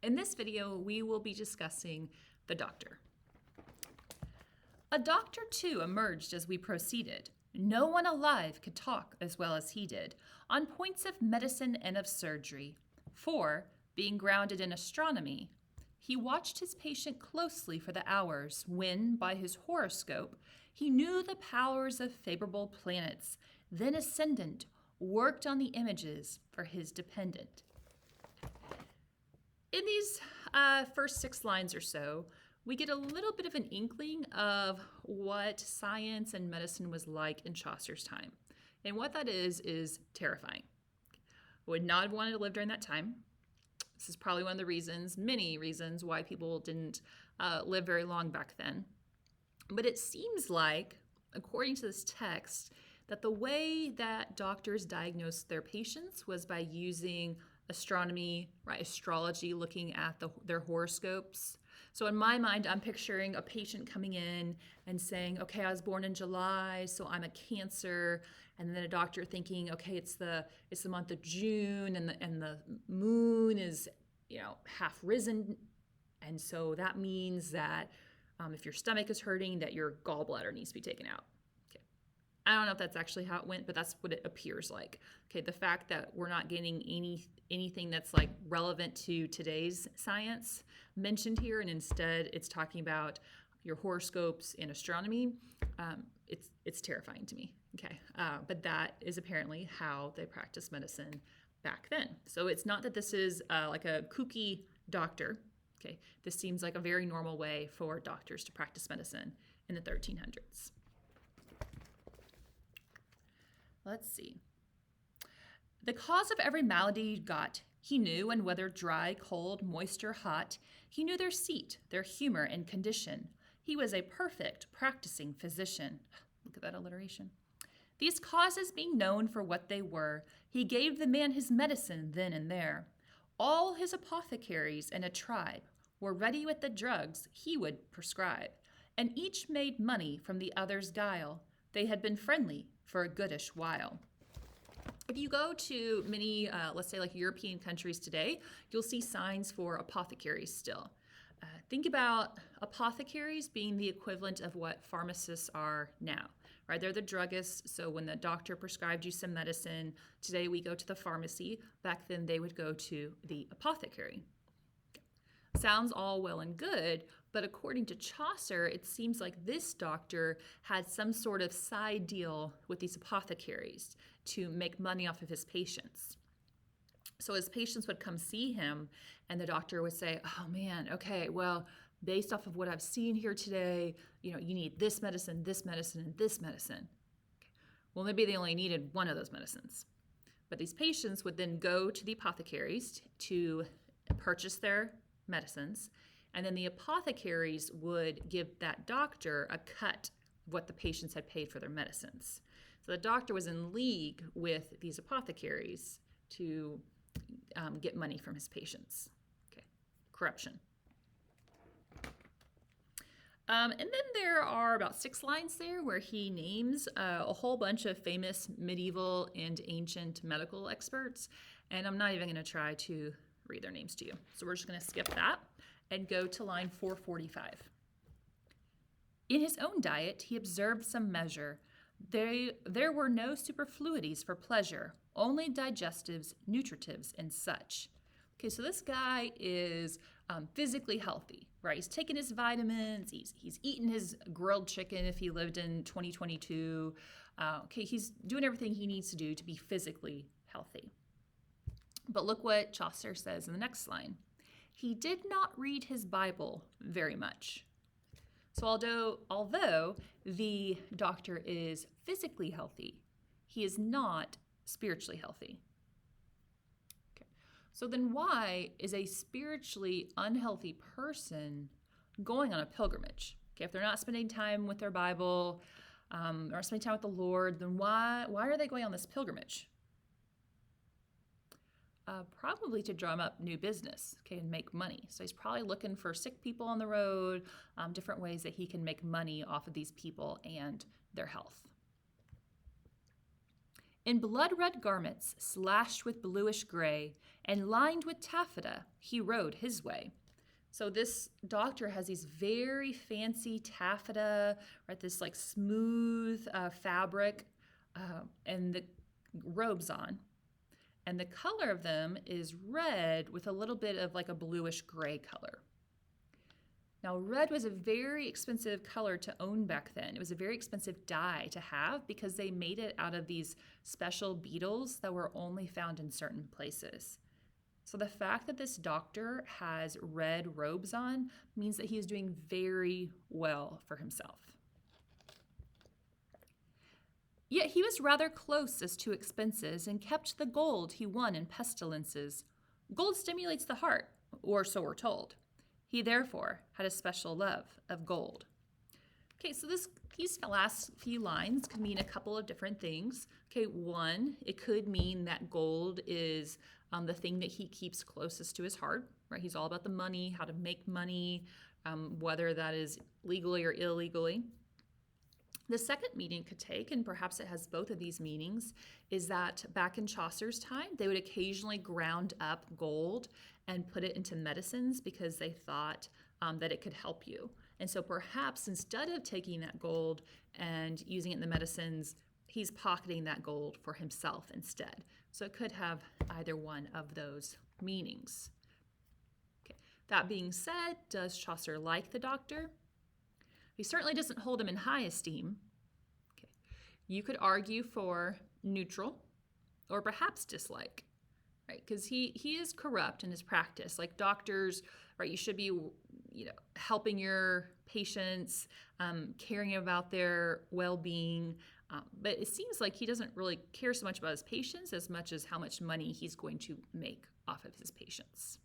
In this video, we will be discussing the doctor. A doctor, too, emerged as we proceeded. No one alive could talk as well as he did, on points of medicine and of surgery. For, being grounded in astronomy, he watched his patient closely for the hours when, by his horoscope, he knew the powers of favorable planets, then ascendant, worked on the images for his dependent. In these first 6 lines or so, we get a little bit of an inkling of what science and medicine was like in Chaucer's time. And what that is terrifying. Would not have wanted to live during that time. This is probably one of the reasons, many reasons, why people didn't live very long back then. But it seems like, according to this text, that the way that doctors diagnosed their patients was by using astronomy, right, astrology, looking at their horoscopes. So in my mind, I'm picturing a patient coming in and saying, okay, I was born in July, so I'm a Cancer. And then a doctor thinking, okay, it's the month of June, and the moon is, half risen. And so that means that if your stomach is hurting, that your gallbladder needs to be taken out. I don't know if that's actually how it went, but that's what it appears like. Okay, the fact that we're not getting anything that's like relevant to today's science mentioned here, and instead it's talking about your horoscopes and astronomy, it's terrifying to me. Okay, but that is apparently how they practiced medicine back then. So it's not that this is like a kooky doctor. Okay, this seems like a very normal way for doctors to practice medicine in the 1300s. Let's see. The cause of every malady got, he knew, and whether dry, cold, moist, or hot, he knew their seat, their humor, and condition. He was a perfect practicing physician. Look at that alliteration. These causes being known for what they were, he gave the man his medicine then and there. All his apothecaries in a tribe were ready with the drugs he would prescribe, and each made money from the other's guile. They had been friendly for a goodish while. If you go to many, let's say like European countries today, you'll see signs for apothecaries still. Think about apothecaries being the equivalent of what pharmacists are now, right? They're the druggists. So when the doctor prescribed you some medicine, today we go to the pharmacy. Back then they would go to the apothecary. Sounds all well and good, but according to Chaucer, it seems like this doctor had some sort of side deal with these apothecaries to make money off of his patients. So his patients would come see him, and the doctor would say, oh man, okay, well, based off of what I've seen here today, you need this medicine, and this medicine. Okay. Well, maybe they only needed one of those medicines. But these patients would then go to the apothecaries to purchase their medicines, and then the apothecaries would give that doctor a cut of what the patients had paid for their medicines. So the doctor was in league with these apothecaries to get money from his patients. Okay, corruption. And then there are about 6 lines there where he names a whole bunch of famous medieval and ancient medical experts, and I'm not even going to try to read their names to you. So we're just going to skip that and go to line 445. In his own diet, he observed some measure. There were no superfluities for pleasure, only digestives, nutritives, and such. Okay, so this guy is physically healthy, right? He's taking his vitamins, he's eating his grilled chicken if he lived in 2022. Okay, he's doing everything he needs to do to be physically healthy. But look what Chaucer says in the next line. He did not read his Bible very much. So although the doctor is physically healthy, he is not spiritually healthy. Okay. So then why is a spiritually unhealthy person going on a pilgrimage? Okay, if they're not spending time with their Bible, or spending time with the Lord, then why are they going on this pilgrimage? Probably to drum up new business, okay, and make money. So he's probably looking for sick people on the road, different ways that he can make money off of these people and their health. In blood-red garments, slashed with bluish gray, and lined with taffeta, he rode his way. So this doctor has these very fancy taffeta, right? This like smooth fabric, and the robes on. And the color of them is red with a little bit of like a bluish gray color. Now, red was a very expensive color to own back then. It was a very expensive dye to have because they made it out of these special beetles that were only found in certain places. So the fact that this doctor has red robes on means that he is doing very well for himself. Yet he was rather close as to expenses and kept the gold he won in pestilences. Gold stimulates the heart, or so we're told. He therefore had a special love of gold. Okay, so these last few lines could mean a couple of different things. Okay, one, it could mean that gold is the thing that he keeps closest to his heart, right? He's all about the money, how to make money, whether that is legally or illegally. The second meaning could take, and perhaps it has both of these meanings, is that back in Chaucer's time, they would occasionally ground up gold and put it into medicines because they thought that it could help you. And so perhaps instead of taking that gold and using it in the medicines, he's pocketing that gold for himself instead. So it could have either one of those meanings. Okay. That being said, does Chaucer like the doctor? He certainly doesn't hold him in high esteem. Okay. You could argue for neutral or perhaps dislike, right? Because he is corrupt in his practice. Like doctors, right? You should be, helping your patients, caring about their well-being. But it seems like he doesn't really care so much about his patients as much as how much money he's going to make off of his patients.